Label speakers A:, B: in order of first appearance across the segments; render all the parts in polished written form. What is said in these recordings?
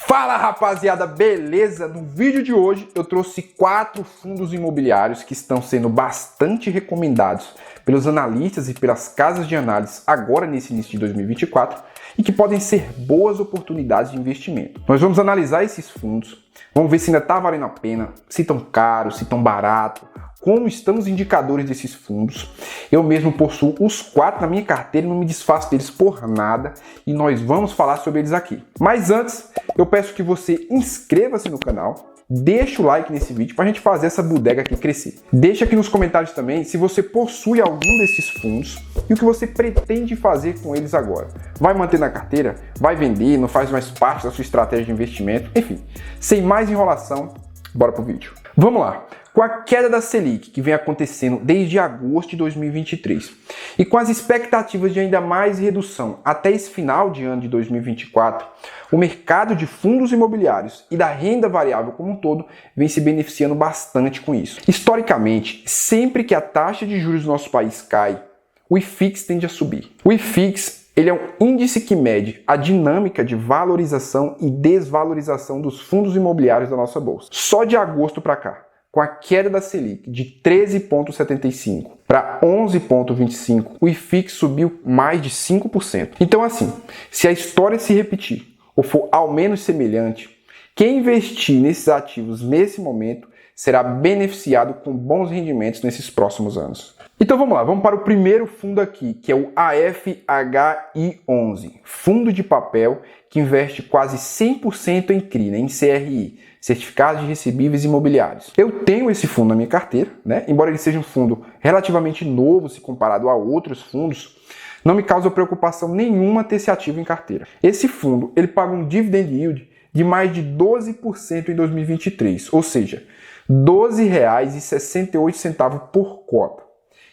A: Fala rapaziada, beleza? No vídeo de hoje eu trouxe 4 fundos imobiliários que estão sendo bastante recomendados pelos analistas e pelas casas de análise agora nesse início de 2024 e que podem ser boas oportunidades de investimento. Nós vamos analisar esses fundos, vamos ver se ainda está valendo a pena, se estão caros, se estão baratos, como estão os indicadores desses fundos. Eu mesmo possuo os 4 na minha carteira e não me desfaço deles por nada e nós vamos falar sobre eles aqui. Mas antes, eu peço que você inscreva-se no canal, deixa o like nesse vídeo para a gente fazer essa bodega aqui crescer. Deixa aqui nos comentários também se você possui algum desses fundos e o que você pretende fazer com eles agora. Vai manter na carteira? Vai vender? Não faz mais parte da sua estratégia de investimento? Enfim, sem mais enrolação, bora pro vídeo. Vamos lá. Com a queda da Selic, que vem acontecendo desde agosto de 2023, e com as expectativas de ainda mais redução até esse final de ano de 2024, o mercado de fundos imobiliários e da renda variável como um todo vem se beneficiando bastante com isso. Historicamente, sempre que a taxa de juros do nosso país cai, o IFIX tende a subir. O IFIX ele é um índice que mede a dinâmica de valorização e desvalorização dos fundos imobiliários da nossa bolsa. Só de agosto para cá, com a queda da Selic de 13,75 para 11,25, o IFIX subiu mais de 5%. Então assim, se a história se repetir ou for ao menos semelhante, quem investir nesses ativos nesse momento será beneficiado com bons rendimentos nesses próximos anos. Então vamos lá, vamos para o primeiro fundo aqui, que é o AFHI11, fundo de papel que investe quase 100% em CRI, né, em CRI, Certificados de Recebíveis Imobiliários. Eu tenho esse fundo na minha carteira, né? Embora ele seja um fundo relativamente novo se comparado a outros fundos, não me causa preocupação nenhuma ter esse ativo em carteira. Esse fundo ele paga um dividend yield de mais de 12% em 2023, ou seja, R$ 12,68 por cota.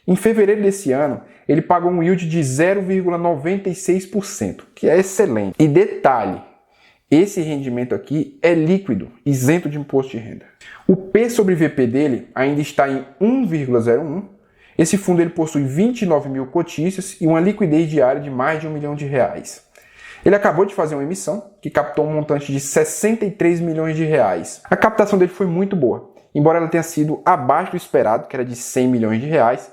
A: Em fevereiro desse ano, ele pagou um yield de 0,96%, que é excelente. E detalhe, esse rendimento aqui é líquido, isento de imposto de renda. O P sobre VP dele ainda está em 1,01. Esse fundo ele possui 29 mil cotistas e uma liquidez diária de mais de R$1 milhão. Ele acabou de fazer uma emissão que captou um montante de 63 milhões de reais. A captação dele foi muito boa, embora ela tenha sido abaixo do esperado, que era de 100 milhões de reais.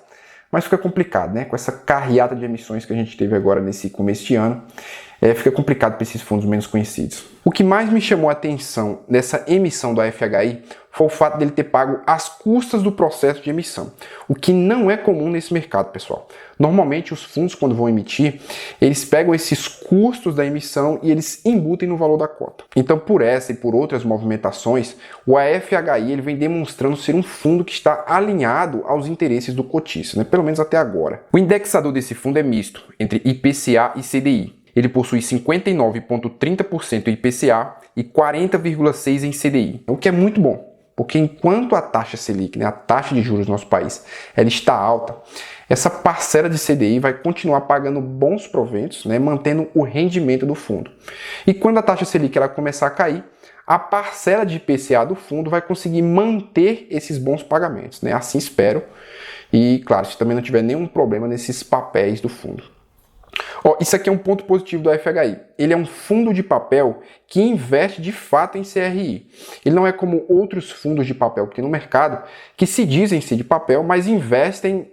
A: Mas fica complicado, né? Com essa carreata de emissões que a gente teve agora nesse começo de ano, fica complicado para esses fundos menos conhecidos. O que mais me chamou a atenção nessa emissão do AFHI foi o fato dele ter pago as custas do processo de emissão, o que não é comum nesse mercado, pessoal. Normalmente os fundos, quando vão emitir, eles pegam esses custos da emissão e eles embutem no valor da cota. Então, por essa e por outras movimentações, o AFHI ele vem demonstrando ser um fundo que está alinhado aos interesses do cotista, né? Pelo menos até agora. O indexador desse fundo é misto, entre IPCA e CDI. Ele possui 59,30% em IPCA e 40,6% em CDI, o que é muito bom. Porque enquanto a taxa Selic, né, a taxa de juros do nosso país, ela está alta, essa parcela de CDI vai continuar pagando bons proventos, né, mantendo o rendimento do fundo. E quando a taxa Selic ela começar a cair, a parcela de IPCA do fundo vai conseguir manter esses bons pagamentos, né? Assim espero. E claro, se também não tiver nenhum problema nesses papéis do fundo. Isso aqui é um ponto positivo do AFHI. Ele é um fundo de papel que investe de fato em CRI. Ele não é como outros fundos de papel que tem no mercado, que se dizem ser de papel, mas investem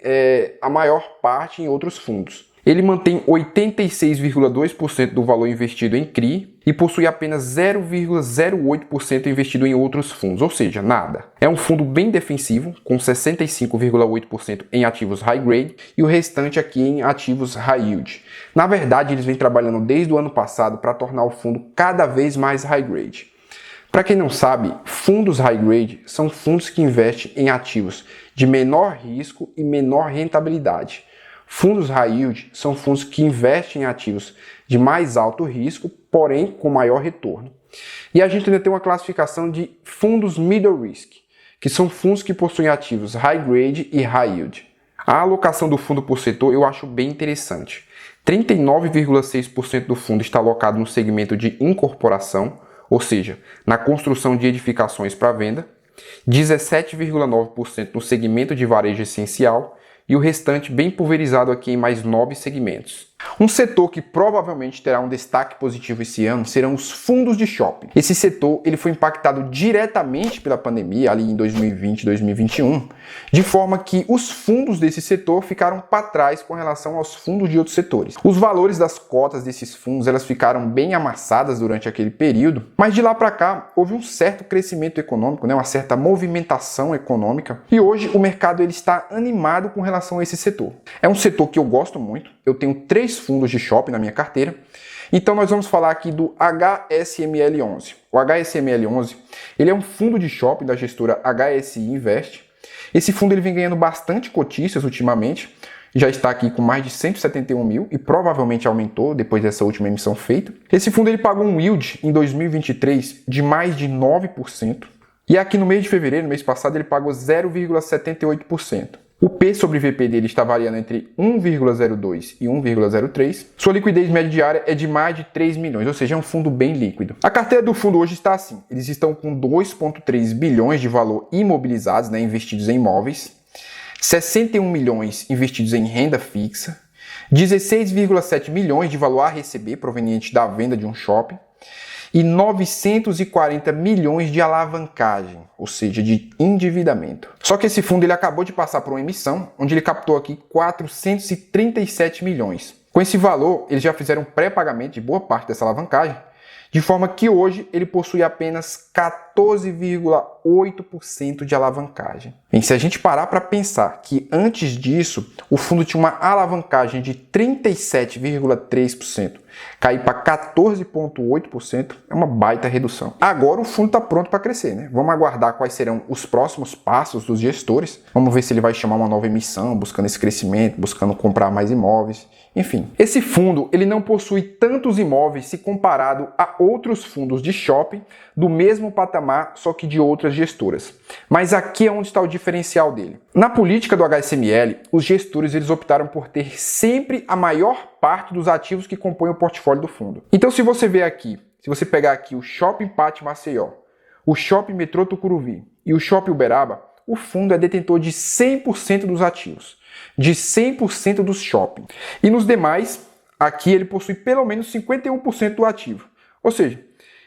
A: a maior parte em outros fundos. Ele mantém 86,2% do valor investido em CRI e possui apenas 0,08% investido em outros fundos, ou seja, nada. É um fundo bem defensivo, com 65,8% em ativos high grade e o restante aqui em ativos high yield. Na verdade, eles vêm trabalhando desde o ano passado para tornar o fundo cada vez mais high grade. Para quem não sabe, fundos high grade são fundos que investem em ativos de menor risco e menor rentabilidade. Fundos high yield são fundos que investem em ativos de mais alto risco, porém com maior retorno. E a gente ainda tem uma classificação de fundos middle risk, que são fundos que possuem ativos high grade e high yield. A alocação do fundo por setor eu acho bem interessante. 39,6% do fundo está alocado no segmento de incorporação, ou seja, na construção de edificações para venda, 17,9% no segmento de varejo essencial e o restante bem pulverizado aqui em mais 9 segmentos. Um setor que provavelmente terá um destaque positivo esse ano serão os fundos de shopping. Esse setor ele foi impactado diretamente pela pandemia ali em 2020 e 2021, de forma que os fundos desse setor ficaram para trás com relação aos fundos de outros setores. Os valores das cotas desses fundos elas ficaram bem amassadas durante aquele período, mas de lá para cá houve um certo crescimento econômico, uma certa movimentação econômica, e hoje o mercado ele está animado com relação a esse setor. É um setor que eu gosto muito, eu tenho 3 fundos de shopping na minha carteira, então nós vamos falar aqui do HSML11. O HSML11 ele é um fundo de shopping da gestora HSI Invest. Esse fundo ele vem ganhando bastante cotistas ultimamente, já está aqui com mais de 171 mil e provavelmente aumentou depois dessa última emissão feita. Esse fundo ele pagou um yield em 2023 de mais de 9%. E aqui no mês de fevereiro, no mês passado, ele pagou 0,78%. O P sobre VP dele está variando entre 1,02 e 1,03. Sua liquidez média diária é de mais de 3 milhões, ou seja, é um fundo bem líquido. A carteira do fundo hoje está assim. Eles estão com 2,3 bilhões de valor imobilizados, investidos em imóveis, 61 milhões investidos em renda fixa, 16,7 milhões de valor a receber proveniente da venda de um shopping, e 940 milhões de alavancagem, ou seja, de endividamento. Só que esse fundo ele acabou de passar por uma emissão, onde ele captou aqui 437 milhões. Com esse valor, eles já fizeram pré-pagamento de boa parte dessa alavancagem, de forma que hoje ele possui apenas 14,8% de alavancagem. E se a gente parar para pensar que antes disso o fundo tinha uma alavancagem de 37,3%, cair para 14,8% é uma baita redução. Agora o fundo está pronto para crescer, Vamos aguardar quais serão os próximos passos dos gestores. Vamos ver se ele vai chamar uma nova emissão, buscando esse crescimento, buscando comprar mais imóveis. Enfim, esse fundo ele não possui tantos imóveis se comparado a outros fundos de shopping do mesmo patamar, só que de outras gestoras. Mas aqui é onde está o diferencial dele. Na política do HSML, os gestores eles optaram por ter sempre a maior parte dos ativos que compõem o portfólio do fundo. Então, se você ver aqui, se você pegar aqui o Shopping Pátio Maceió, o Shopping Metrô Tucuruvi e o Shopping Uberaba, o fundo é detentor de 100% dos ativos, de 100% dos shoppings. E nos demais, aqui ele possui pelo menos 51% do ativo. Ou seja,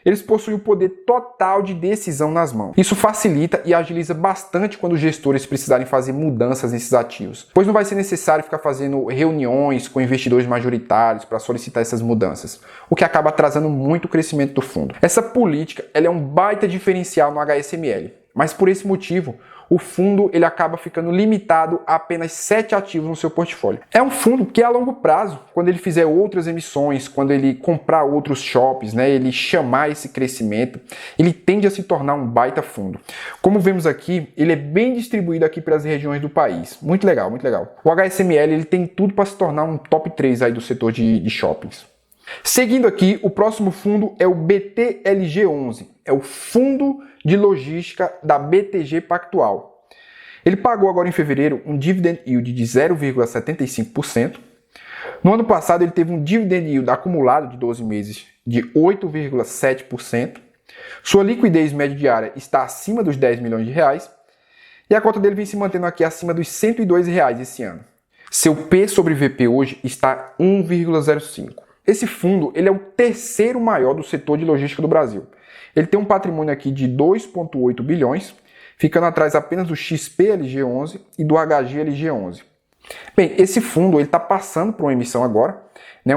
A: eles possuem o poder total de decisão nas mãos. Isso facilita e agiliza bastante quando os gestores precisarem fazer mudanças nesses ativos, pois não vai ser necessário ficar fazendo reuniões com investidores majoritários para solicitar essas mudanças, o que acaba atrasando muito o crescimento do fundo. Essa política ela é um baita diferencial no HSML, mas por esse motivo, o fundo ele acaba ficando limitado a apenas 7 ativos no seu portfólio. É um fundo que a longo prazo, quando ele fizer outras emissões, quando ele comprar outros shoppings, ele chamar esse crescimento, ele tende a se tornar um baita fundo. Como vemos aqui, ele é bem distribuído aqui pelas regiões do país. Muito legal, muito legal. O HSML ele tem tudo para se tornar um top 3 aí do setor de shoppings. Seguindo aqui, o próximo fundo é o BTLG11, é o Fundo de Logística da BTG Pactual. Ele pagou agora em fevereiro um dividend yield de 0,75%. No ano passado ele teve um dividend yield acumulado de 12 meses de 8,7%. Sua liquidez média diária está acima dos 10 milhões de reais e a cota dele vem se mantendo aqui acima dos R$ 102 esse ano. Seu P sobre VP hoje está 1,05. Esse fundo ele é o terceiro maior do setor de logística do Brasil. Ele tem um patrimônio aqui de 2,8 bilhões, ficando atrás apenas do XPLG11 e do HGLG11. Bem, esse fundo está passando por uma emissão agora,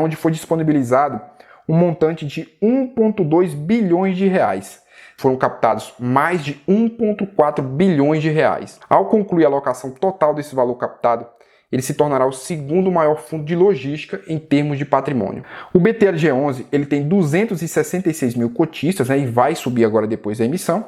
A: onde foi disponibilizado um montante de 1,2 bilhões de reais. Foram captados mais de 1,4 bilhões de reais. Ao concluir a alocação total desse valor captado, ele se tornará o segundo maior fundo de logística em termos de patrimônio. O BTLG11 ele tem 266 mil cotistas e vai subir agora depois da emissão.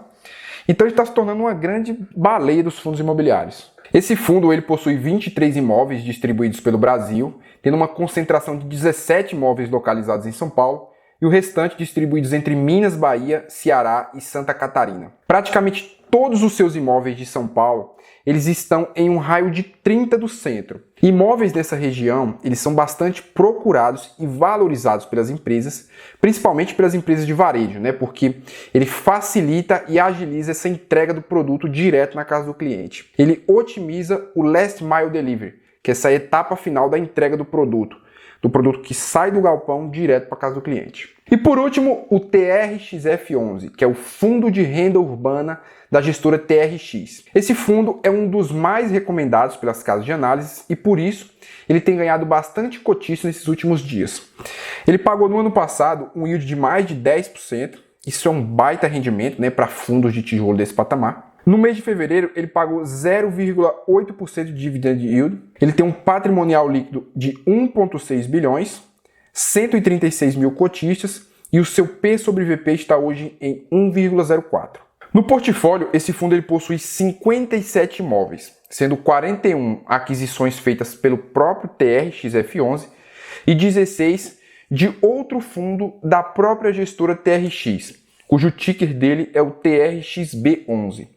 A: Então ele está se tornando uma grande baleia dos fundos imobiliários. Esse fundo ele possui 23 imóveis distribuídos pelo Brasil, tendo uma concentração de 17 imóveis localizados em São Paulo e o restante distribuídos entre Minas, Bahia, Ceará e Santa Catarina. Praticamente todos os seus imóveis de São Paulo eles estão em um raio de 30 do centro. Imóveis dessa região, eles são bastante procurados e valorizados pelas empresas, principalmente pelas empresas de varejo, porque ele facilita e agiliza essa entrega do produto direto na casa do cliente. Ele otimiza o last mile delivery, que é essa etapa final da entrega do produto, do produto que sai do galpão direto para casa do cliente. E por último, o TRXF11, que é o Fundo de Renda Urbana da gestora TRX. Esse fundo é um dos mais recomendados pelas casas de análise e por isso ele tem ganhado bastante cotiço nesses últimos dias. Ele pagou no ano passado um yield de mais de 10%, isso é um baita rendimento, né, para fundos de tijolo desse patamar. No mês de fevereiro, ele pagou 0,8% de dividend yield. Ele tem um patrimonial líquido de 1,6 bilhões, 136 mil cotistas e o seu P sobre VP está hoje em 1,04. No portfólio, esse fundo ele possui 57 imóveis, sendo 41 aquisições feitas pelo próprio TRXF11 e 16 de outro fundo da própria gestora TRX, cujo ticker dele é o TRXB11.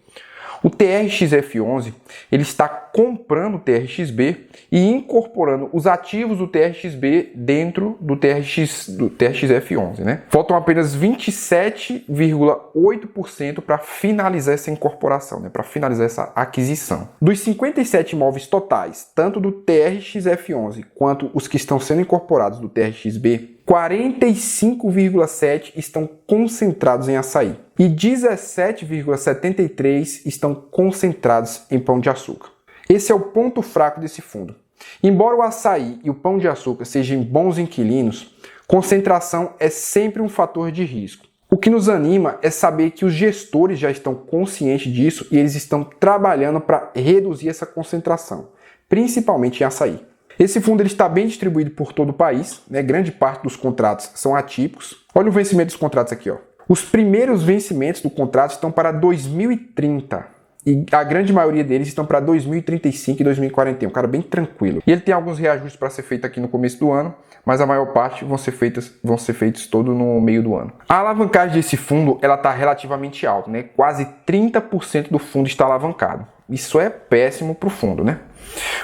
A: O TRXF11 ele está comprando o TRXB e incorporando os ativos do TRXB dentro do TRXF11, né? Faltam apenas 27,8% para finalizar essa incorporação, né? Para finalizar essa aquisição. Dos 57 imóveis totais, tanto do TRXF11 quanto os que estão sendo incorporados do TRXB, 45,7 estão concentrados em açaí e 17,73 estão concentrados em pão de açúcar. Esse é o ponto fraco desse fundo. Embora o açaí e o pão de açúcar sejam bons inquilinos, concentração é sempre um fator de risco. O que nos anima é saber que os gestores já estão conscientes disso e eles estão trabalhando para reduzir essa concentração, principalmente em açaí. Esse fundo ele está bem distribuído por todo o país, né? Grande parte dos contratos são atípicos. Olha o vencimento dos contratos aqui, ó. Os primeiros vencimentos do contrato estão para 2030 e a grande maioria deles estão para 2035 e 2041, cara, bem tranquilo. E ele tem alguns reajustes para ser feito aqui no começo do ano, mas a maior parte vão ser feitos todo no meio do ano. A alavancagem desse fundo ela está relativamente alta, né? Quase 30% do fundo está alavancado. Isso é péssimo para o fundo, né?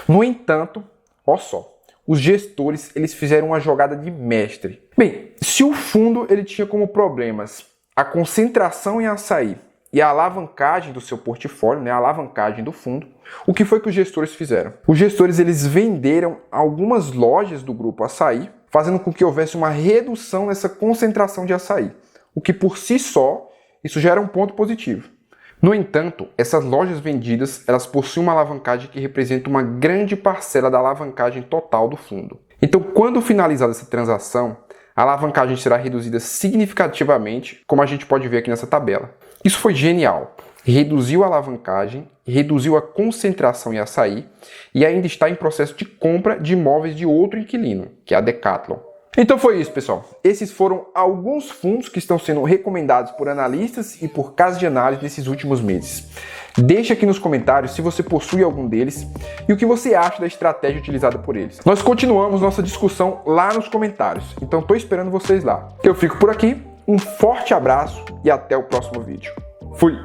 A: No entanto, olha só, os gestores eles fizeram uma jogada de mestre. Bem, se o fundo ele tinha como problemas a concentração em açaí e a alavancagem do seu portfólio, né, a alavancagem do fundo, o que foi que os gestores fizeram? Os gestores eles venderam algumas lojas do grupo Açaí, fazendo com que houvesse uma redução nessa concentração de açaí, o que por si só isso gera um ponto positivo. No entanto, essas lojas vendidas, elas possuem uma alavancagem que representa uma grande parcela da alavancagem total do fundo. Então, quando finalizada essa transação, a alavancagem será reduzida significativamente, como a gente pode ver aqui nessa tabela. Isso foi genial. Reduziu a alavancagem, reduziu a concentração em açaí e ainda está em processo de compra de imóveis de outro inquilino, que é a Decathlon. Então foi isso, pessoal. Esses foram alguns fundos que estão sendo recomendados por analistas e por casas de análise nesses últimos meses. Deixe aqui nos comentários se você possui algum deles e o que você acha da estratégia utilizada por eles. Nós continuamos nossa discussão lá nos comentários, então estou esperando vocês lá. Eu fico por aqui, um forte abraço e até o próximo vídeo. Fui!